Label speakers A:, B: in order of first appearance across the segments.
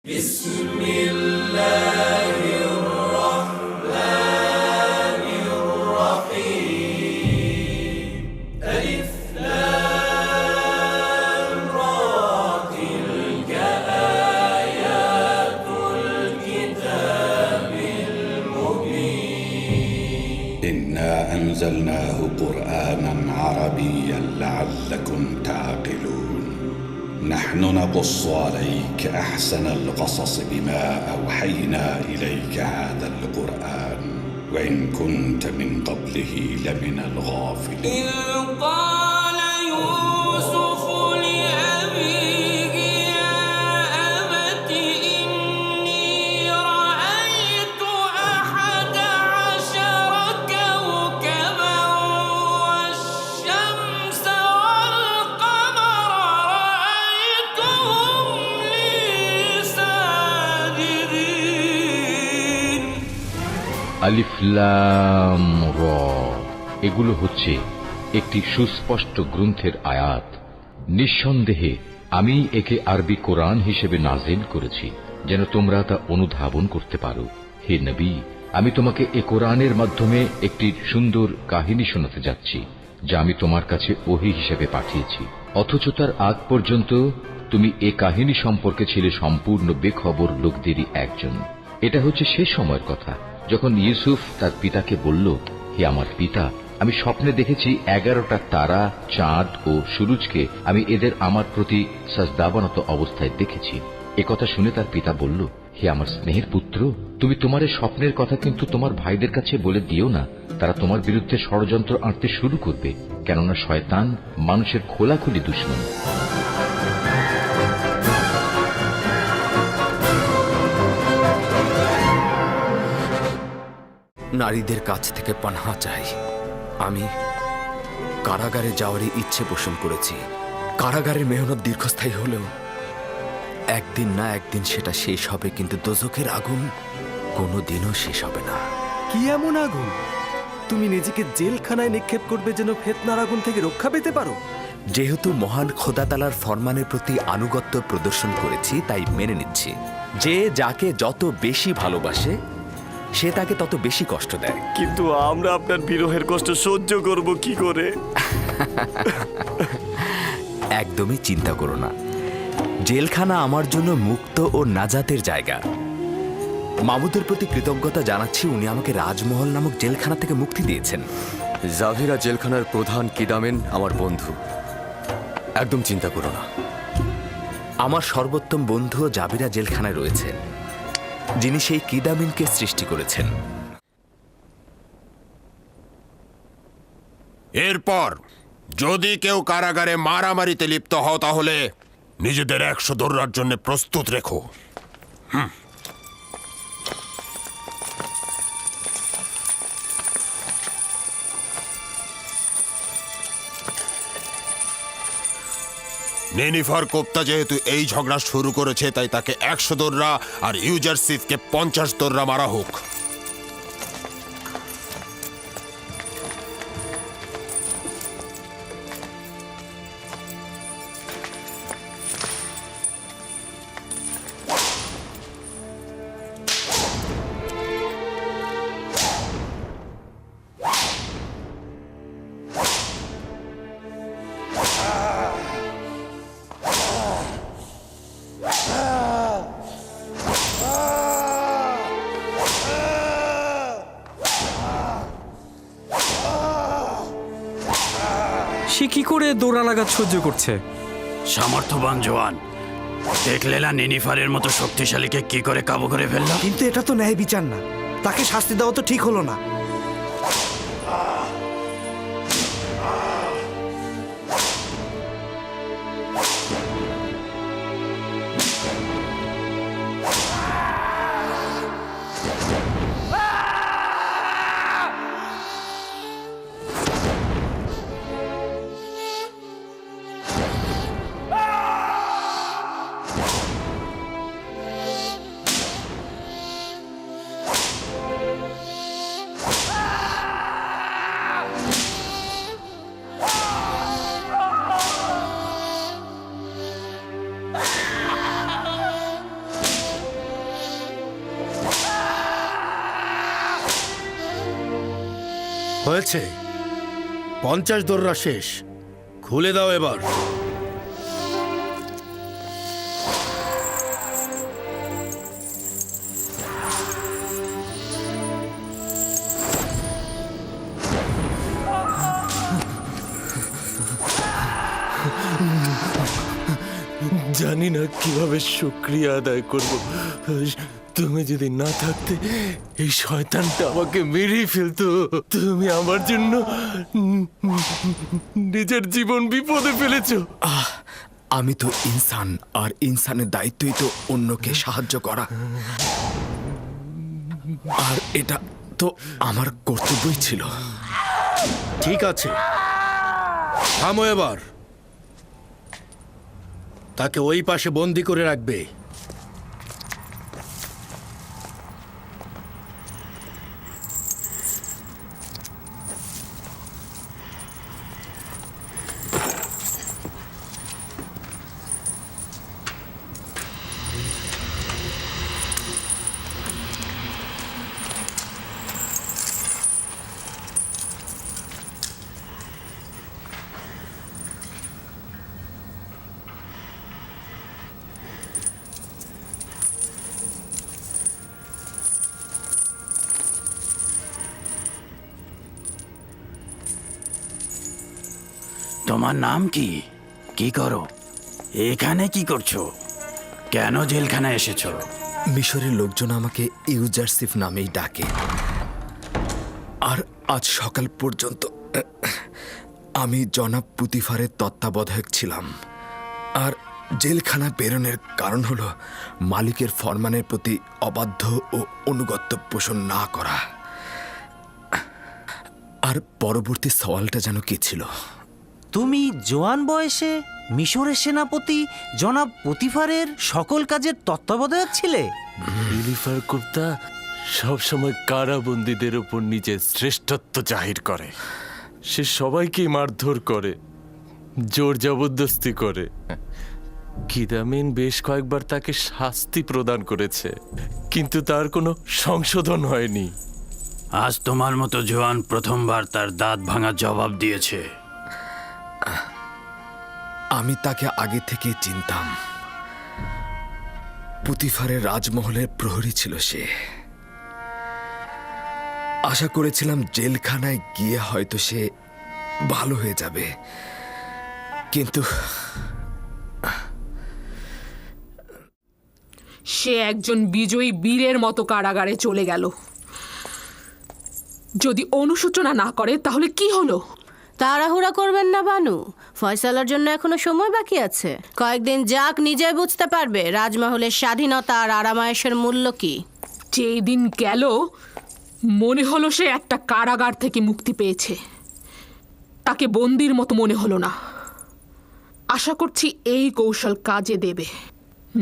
A: بسم الله الرحمن الرحيم ألف لام را تلك آيات الكتاب المبين
B: إنا أنزلناه قرآنا عربيا لعلكم تعقلون نحن نقص عليك أحسن القصص بما أوحينا إليك هذا القرآن وإن كنت من قبله لمن الغافلين
A: إذ قال يوسف لأبيه يا أبت إني رأيت 11 كوكبا والشمس والقمر رأيتهم لي ساجدين
C: আলিফ লাম র এগুলো হচ্ছে একটি সুস্পষ্ট গ্রন্থের আয়াত। নিঃসন্দেহে আমি একে আরবি কোরআন হিসেবে নাজিল করেছি যেন তোমরা তা অনুধাবন করতে পারো। হে নবী, আমি তোমাকে এ কোরআনের মাধ্যমে একটি সুন্দর কাহিনী শোনাতে যাচ্ছি যা আমি তোমার কাছে ওহী হিসেবে পাঠিয়েছি, অথচ তার আগ পর্যন্ত তুমি এ কাহিনী সম্পর্কে ছিলে সম্পূর্ণ বেখবর লোকদেরই একজন। এটা হচ্ছে সে সময়ের কথা যখন ইউসুফ তার পিতাকে বলল, হে আমার পিতা, আমি স্বপ্নে দেখেছি 11টা তারা, চাঁদ ও সূরজকে আমি এদের আমার প্রতি সাজদাবানত অবস্থায় দেখেছি। একথা শুনে তার পিতা বলল, হে আমার স্নেহের পুত্র, তুমি তোমার এই স্বপ্নের কথা কিন্তু তোমার ভাইদের কাছে বলে দিও না, তারা তোমার বিরুদ্ধে ষড়যন্ত্র আঁটতে শুরু করবে, কেননা শয়তান মানুষের খোলাখুলি দুশমন।
D: নারীদের কাছ থেকে পানাহা চাই। আমি কারাগারে যাওয়ারই ইচ্ছে পোষণ করেছি। কারাগারের মেহনত দীর্ঘস্থায়ী হলেও একদিন না একদিন সেটা শেষ হবে, কিন্তু দোজখের আগুন কোনোদিনও শেষ হবে না।
E: কি এমন আগুন? তুমি নিজেকে জেলখানায় নিক্ষেপ করবে যেন ফিতনার আগুন থেকে রক্ষা পেতে পারো?
D: যেহেতু মহান খোদা তাআলার ফরমানের প্রতি আনুগত্য প্রদর্শন করেছি, তাই মেনে নিচ্ছি যে যাকে যত বেশি ভালোবাসে সে তাকে তত বেশি কষ্ট দেয়।
E: কিন্তু আমরা আপনার বিরহের কষ্ট সহ্য করব কি করে?
D: একদমই চিন্তা করো না, জেলখানা আমার জন্য মুক্ত ও নাজাতের জায়গা। মামুদের প্রতি কৃতজ্ঞতা জানাচ্ছি, উনি আমাকে রাজমহল নামক জেলখানা থেকে মুক্তি দিয়েছেন।
F: জাভিরা জেলখানার প্রধান কিদামেন আমার বন্ধু, একদম চিন্তা করো না।
D: আমার সর্বোত্তম বন্ধুও জাভিরা জেলখানায় রয়েছেন, যিনি সেই কিদামিনকে সৃষ্টি করেছেন।
G: এরপর যদি কেউ কারাগারে মারামারিতে লিপ্ত হও তাহলে নিজেদের 100 দৌড়ার জন্য প্রস্তুত রেখো। নেনিফার কোপ্তা যেহেতু এই ঝগড়া শুরু করেছে, তাই তাকে 100 দৌড়া আর ইউজারসিফকে 50 দৌড়া মারা হোক।
E: সে কি করে দৌড়া লাগাত সহ্য করছে?
H: সামর্থ্যবান জওয়ান, দেখলে না নেনিফারের মতো শক্তিশালীকে কি করে কাবু করে ফেলল।
I: কিন্তু এটা তো ন্যায় বিচার না, তাকে শাস্তি দেওয়া তো ঠিক হলো না।
J: হয়েছে, 50 দোররা শেষ। খুলে দাও এবার।
E: জানি না কিভাবে শুক্রিয়া আদায় করব। তুমি যদি না থাকতে এই শয়তানটা আমাকে মেরেই ফেলতো। তুমি আমার জন্য নিজের জীবন বিপদে ফেলেছো।
D: আমি তো ইনসান, আর ইনসানের দায়িত্বই তো অন্যকে সাহায্য করা, আর এটা তো আমার কর্তব্যই ছিল।
J: ঠিক আছে, থামো এবার। তাকে ওই পাশে বন্দি করে রাখবে।
H: তোমার নাম কি? কি করো এখানে? কি করছো? কেন জেলখানায় এসেছো?
D: মিশরের লোকজন আমাকে ইউজারসিফ নামেই ডাকে, আর আজ সকাল পর্যন্ত আমি জনাব পুতিফারের তত্ত্বাবধায়ক ছিলাম। আর জেলখানা প্রেরণের কারণ হলো মালিকের ফরমানের প্রতি অবাধ্য ও অনুগত্য পোষণ না করা। আর পরবর্তী সওয়ালটা যেন কি ছিল?
I: তুমি জোয়ান বয়সে মিশরের সেনাপতি জনাব পুতিফারের সকল কাজের তত্ত্বাবধায়ক ছিলে?
E: ইলিফার কুপ্তা সবসময় কারাবন্দীদের উপর নিজের শ্রেষ্ঠত্ব জাহির করে। সে সবাইকেই মারধর করে, জোর জবরদস্তি করে। কিদামিন বেশ কয়েকবার তাকে শাস্তি প্রদান করেছে, কিন্তু তার কোনো সংশোধন হয়নি।
H: আজ তোমার মতো জোয়ান প্রথমবার তার দাঁত ভাঙা জবাব দিয়েছে।
D: আমি তাকে আগে থেকে চিনতাম। পুতিফারের রাজমহলের প্রহরী ছিল সে। আশা করেছিলাম জেলখানায় গিয়ে হয়তো সে ভালো হয়ে যাবে, কিন্তু
K: সে একজন বিজয়ী বীরের মতো কারাগারে চলে গেল। যদি অনুশোচনা না করে তাহলে কি হলো?
L: তাড়াহুড়া করবেন না বানু, ফয়সালার জন্য এখনো সময় বাকি আছে। কয়েকদিন যাক, নিজে বুঝতে পারবে রাজমহলের স্বাধীনতা আর আরামায়েশের মূল্য কি।
K: যেই দিন গেল মনে হলো সে একটা কারাগার থেকে মুক্তি পেয়েছে। তাকে বন্দির মতো মনে হলো না। আশা করছি এই কৌশল কাজে দেবে,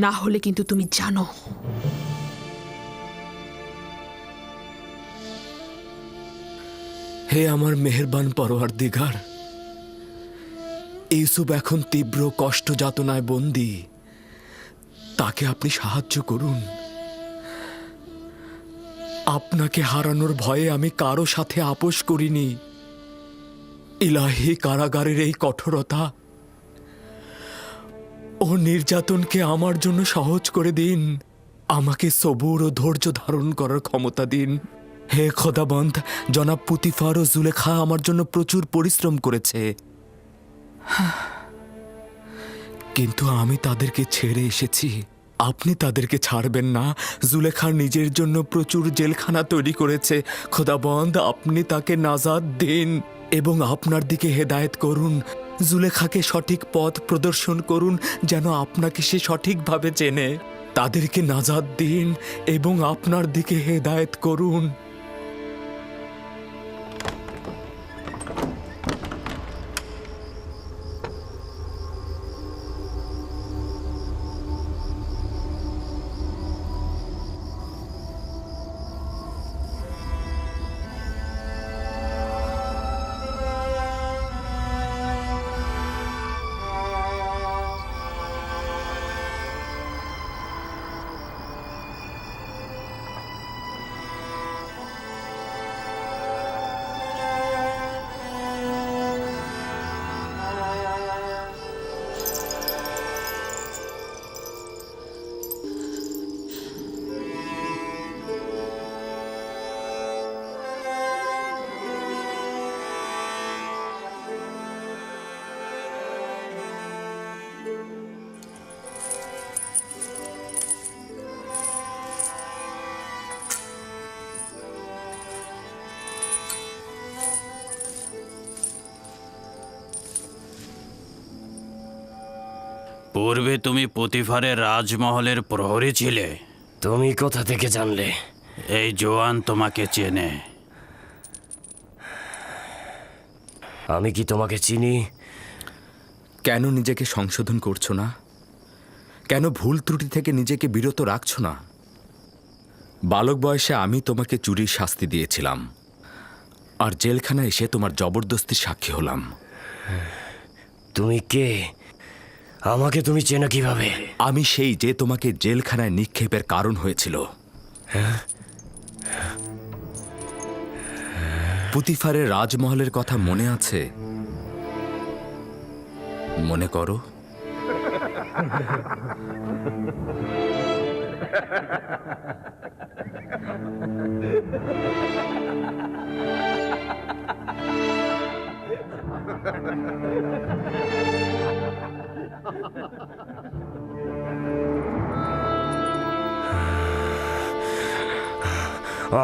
K: না হলে কিন্তু তুমি জানো।
D: হে আমার মেহেরবান পরওয়ারদিগার, ইউসুফ এখন তীব্র কষ্ট যাতনায় বন্দী। তাকে আপনি সাহায্য করুন। আপনাকে হারানোর ভয়ে আমি কারো সাথে আপোষ করিনি। ইলাহি, কারাগারের এই কঠোরতা ও নির্যাতনকে আমার জন্য সহজ করে দিন। আমাকে সবুর ও ধৈর্য ধারণ করার ক্ষমতা দিন। হে খোদাবন্দ, জনাব পুতিফার ও জুলেখা আমার জন্য প্রচুর পরিশ্রম করেছে, কিন্তু আমি তাদেরকে ছেড়ে এসেছি। আপনি তাদেরকে ছাড়বেন না। জুলেখা নিজের জন্য প্রচুর জেলখানা তৈরি করেছে। খোদাবন্দ, আপনি তাকে নাজাত দিন এবং আপনার দিকে হেদায়েত করুন। জুলেখাকে সঠিক পথ প্রদর্শন করুন, যেন আপনাকে সে সঠিকভাবে চেনে। তাদেরকে নাজাত দিন এবং আপনার দিকে হেদায়েত করুন।
H: পূর্বে তুমি পতিফারের রাজমহলের প্রহরী ছিলে।
M: তুমি কোথা থেকে জানলে?
H: এই জোয়ান তোমাকে চেনে।
M: আমি কি তোমাকে চিনি?
D: কেন নিজেকে সংশোধন করছো না? কেন ভুল ত্রুটি থেকে নিজেকে বিরত রাখছো না? বালক বয়সে আমি তোমাকে চুরির শাস্তি দিয়েছিলাম, আর জেলখানায় এসে তোমার জবরদস্তির সাক্ষী হলাম।
M: তুমি কে? আমাকে তুমি চেনো কিভাবে?
D: আমি সেই যে তোমাকে জেলখানায় নিক্ষেপের কারণ হয়েছিল। পুতিফারের রাজমহলের কথা মনে আছে? মনে করো।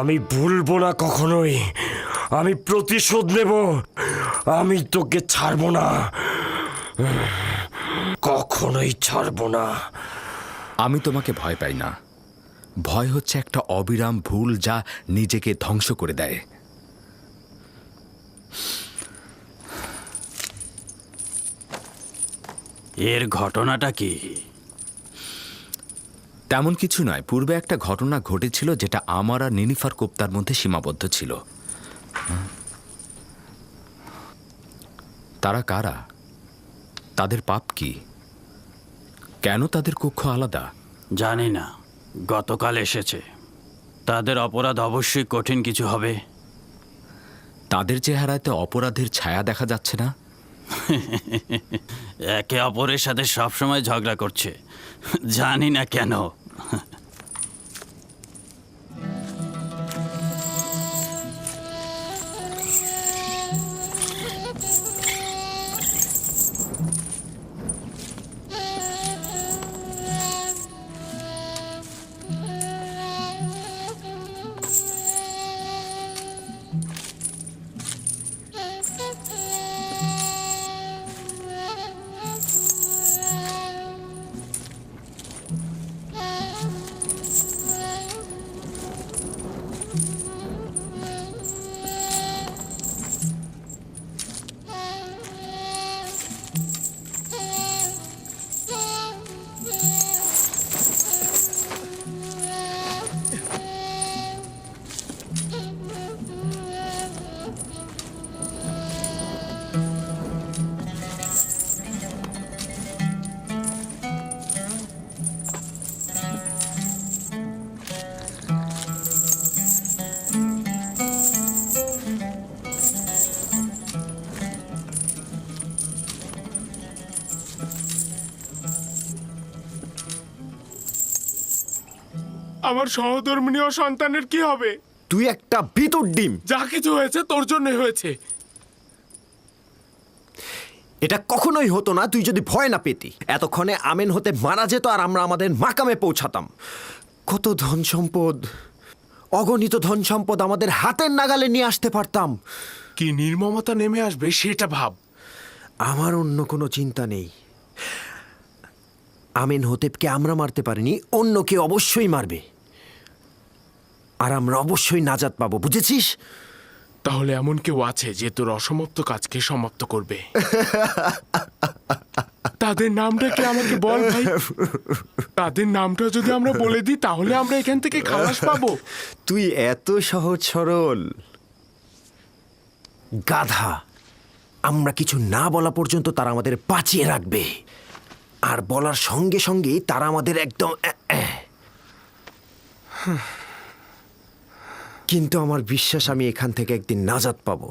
M: আমি ভুলবো না কখনোই। আমি প্রতিশোধ নেব। আমি তোকে ছাড়বো না, কখনোই ছাড়বো না।
D: আমি তোমাকে ভয় পাই না। ভয় হচ্ছে একটা অবিরাম ভুল যা নিজেকে ধ্বংস করে দেয়।
H: এর ঘটনাটা কি?
D: তেমন কিছু নয়। পূর্বে একটা ঘটনা ঘটেছিল যেটা আমার আর নিনিফার কোপ্তার মধ্যে সীমাবদ্ধ ছিল। তারা কারা? তাদের পাপ কি? কেন তাদের কক্ষ আলাদা?
H: জানি না। গতকাল এসেছে। তাদের অপরাধ অবশ্যই কঠিন কিছু হবে।
D: তাদের চেহারাতে অপরাধের ছায়া দেখা যাচ্ছে না।
H: একে অপরের সাথে সবসময় ঝগড়া করছে, জানি না কেন।
N: আমার সহধর্মিণী সন্তানের কি হবে?
M: তুই একটা ভিতর ডিম।
N: যা কিছু হয়েছে তোর জন্য হয়েছে।
M: এটা কখনোই হতো না তুই যদি ভয় না পেতি। এতক্ষণে আমেন হতে মারা যেত আর আমরা আমাদের মাকামে পৌঁছাতাম। কত ধন সম্পদ, অগণিত ধন সম্পদ আমাদের হাতের নাগালে নিয়ে আসতে পারতাম।
N: কি নির্মমতা নেমে আসবে সেটা ভাব।
M: আমার অন্য কোনো চিন্তা নেই। আমেন হতেবকে আমরা মারতে পারিনি, অন্য কেউ অবশ্যই মারবে, আর আমরা অবশ্যই নাজাত পাবো, বুঝেছিস?
N: তাহলে এমন কেউ আছে যে তোর অসমাপ্ত কাজকে সমাপ্ত করবে? তাদের নামটা কি আমাকে বল ভাই। তাদের নামটা যদি আমরা বলে দিই তাহলে আমরা এখান থেকে খালাস পাবো।
M: তুই এত সহজ সরল গাধা। আমরা কিছু না বলা পর্যন্ত তারা আমাদের বাঁচিয়ে রাখবে, আর বলার সঙ্গে সঙ্গেই তারা আমাদের একদম কিন্তু আমার বিশ্বাস আমি এখান থেকে একদিন নাজাত পাবো।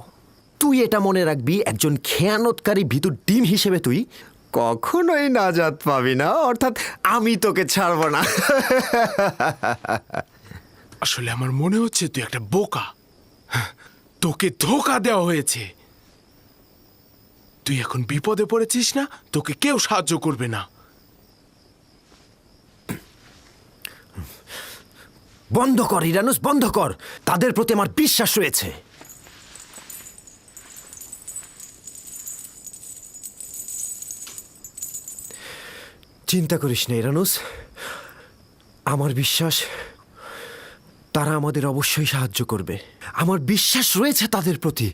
M: তুই এটা মনে রাখবি, একজন খেয়ানতকারী ভিতর ডিম হিসেবে তুই কখনোই নাজাত পাবি না, অর্থাৎ আমি তোকে ছাড়বো না।
N: আসলে আমার মনে হচ্ছে তুই একটা বোকা। তোকে ধোঁকা দেওয়া হয়েছে। তুই এখন বিপদে পড়েছিস না, তোকে কেউ সাহায্য করবে না।
M: বন্ধ কর ইরানুস, বন্ধ কর। তাদের প্রতি আমার বিশ্বাস রয়েছে। চিন্তা করিস না ইরানুস, আমার বিশ্বাস তারা আমাদের অবশ্যই সাহায্য করবে। আমার বিশ্বাস রয়েছে তাদের প্রতি।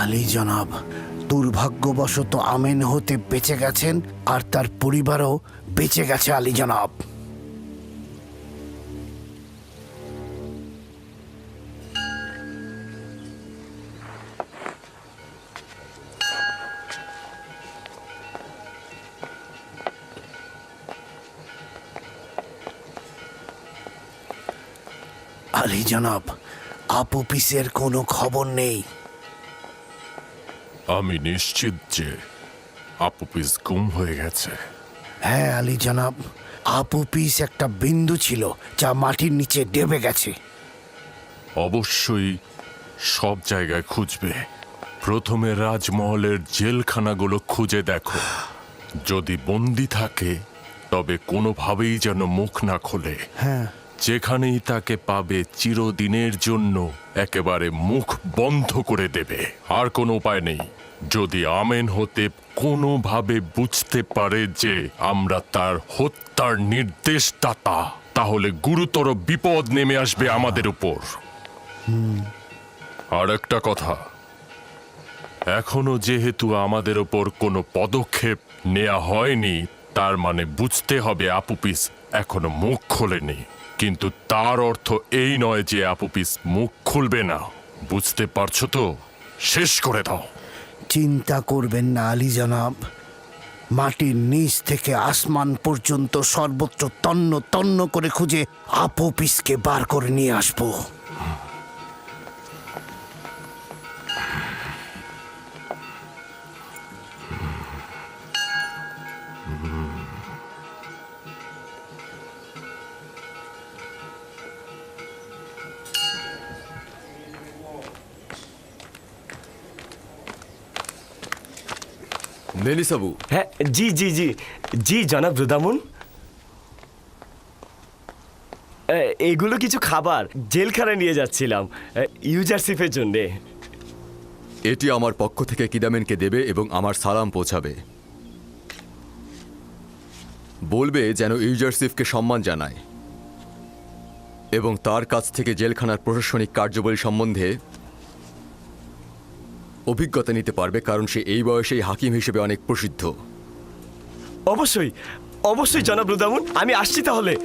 H: আলী জনাব, দুর্ভাগ্যবশত আমেন হতে বেঁচে গেছেন আর তার পরিবারও বেঁচে গেছে আলী জনাব। আলী জনাব, আপুপিসের কোনো খবর নেই।
G: আমি নিশ্চিত যে আপুপিস গুম হয়ে গেছে।
H: হ্যাঁ আলী জনাব, আপুপিস একটা বিন্দু ছিল যা মাটির নিচে ডেবে গেছে।
G: অবশ্যই সব জায়গায় খুঁজবে। প্রথমে রাজমহলের জেলখানাগুলো খুঁজে দেখো। যদি বন্দি থাকে তবে কোনোভাবেই যেন মুখ না খোলে।
H: হ্যাঁ,
G: যেখানেই তাকে পাবে চিরদিনের জন্য একেবারে মুখ বন্ধ করে দেবে। আর কোনো উপায় নেই। যদি আমেন হতে কোনোভাবে বুঝতে পারে যে আমরা তার হত্যার নির্দেশদাতা, তাহলে গুরুতর বিপদ নেমে আসবে আমাদের উপর। আর একটা কথা, এখনো যেহেতু আমাদের ওপর কোনো পদক্ষেপ নেওয়া হয়নি, তার মানে বুঝতে হবে আপুপিস এখনো মুখ খোলেনি। কিন্তু তার অর্থ এই নয় যে আপুপিস মুখ খুলবে না। বুঝতে পারছো তো? শেষ করে দাও।
H: চিন্তা করবেন না আলী জনাব, মাটির নিচ থেকে আসমান পর্যন্ত সর্বত্র তন্ন তন্ন করে খুঁজে আপুপিসকে বার করে নিয়ে আসবো।
M: মেলিসাবু।
O: হ্যাঁ, জি জি জি জি জনাব রুদামুন। এগুলো কিছু খাবার জেলখানায় নিয়ে যাচ্ছিলাম ইউজারশিপের জন্যে।
F: এটি আমার পক্ষ থেকে কিদামেনকে দেবে এবং আমার সালাম পৌঁছাবে। বলবে যেন ইউজারশিপকে সম্মান জানায় এবং তার কাছ থেকে জেলখানার প্রশাসনিক কার্যাবলী সম্বন্ধে অভিজ্ঞতা নিতে পারবে, কারণ সে এই বয়সেই হাকিম হিসেবে অনেক প্রসিদ্ধ।
O: অবশ্যই অবশ্যই জনাব রুদামুন, আমি আসছি তাহলে।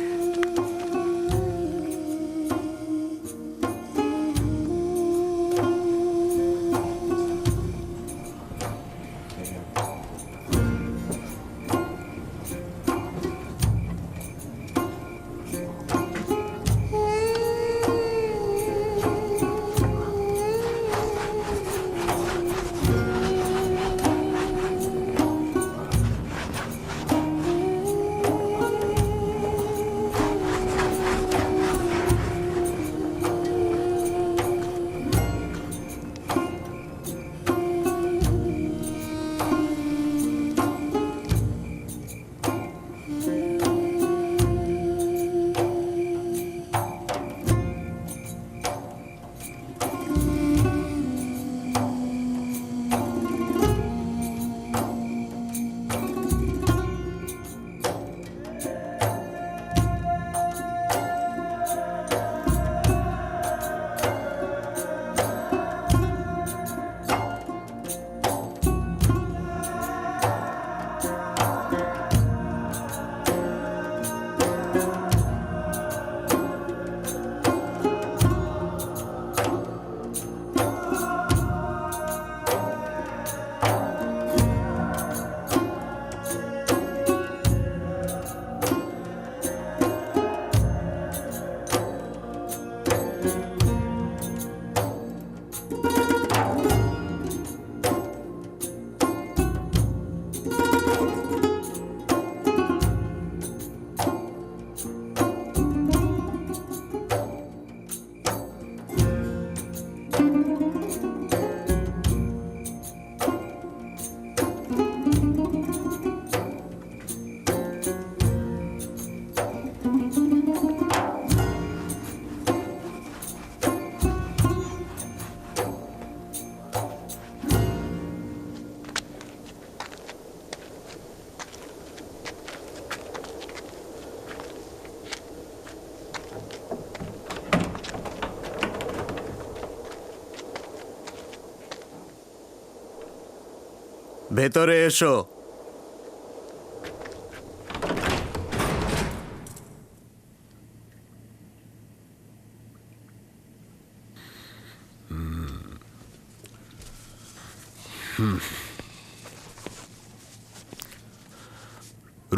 H: ভেতরে এসো।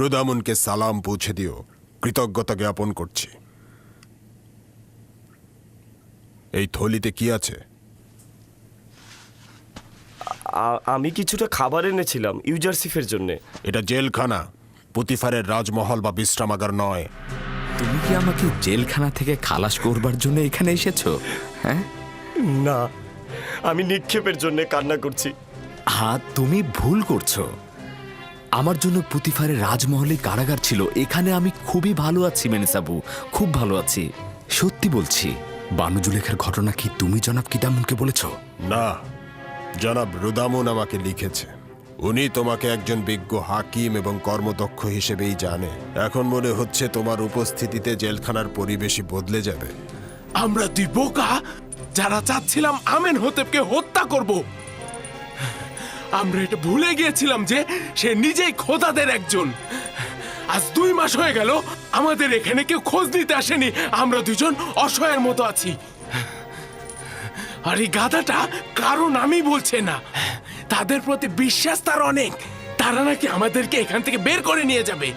P: রুদামুনকে সালাম পৌঁছে দিও, কৃতজ্ঞতা জ্ঞাপন করছি। এই থলিতে কি আছে?
O: আমি কিছুটা খাবার এনেছিলাম ইউজারসিফের জন্য।
P: এটা জেলখানা, পুতিফারের রাজমহল বা বিশ্রামাগার নয়।
D: তুমি কি আমাকে জেলখানা থেকে খালাস করবার জন্য এখানে এসেছো? হ্যাঁ,
O: না, আমি নিক্ষেপের জন্য কান্না করছি।
D: হ্যাঁ, তুমি ভুল করছো। আমার জন্য পুতিফারের রাজমহলে কারাগার ছিল। এখানে আমি খুবই ভালো আছি মেনেসাবু, খুব ভালো আছি, সত্যি বলছি। বানু জুলেখার ঘটনা কি তুমি জনাব কিদামুনকে বলেছো?
P: না, জনাব রুদামুন আমাকে লিখেছে। উনি তোমাকে একজন বিজ্ঞ হাকিম এবং কর্মদক্ষ হিসেবেই জানে। এখন মনে হচ্ছে তোমার উপস্থিতিতে জেলখানার পরিবেশই বদলে যাবে।
N: আমরা দুই বোকা যারা চাচ্ছিলাম আমেন হতেবকে হত্যা করব। আমরা এটা ভুলে গিয়েছিলাম যে সে নিজেই খোদাদের একজন। আজ 2 মাস হয়ে গেল আমাদের এখানে কেউ খোঁজ নিতে আসেনি। আমরা দুজন অসহায়ের মতো আছি। আর এই গাধাটা কারো নামই বলছে না। তাদের প্রতি বিশ্বাস তার অনেক। তারা নাকি আমাদেরকে এখান থেকে বের করে নিয়ে যাবে।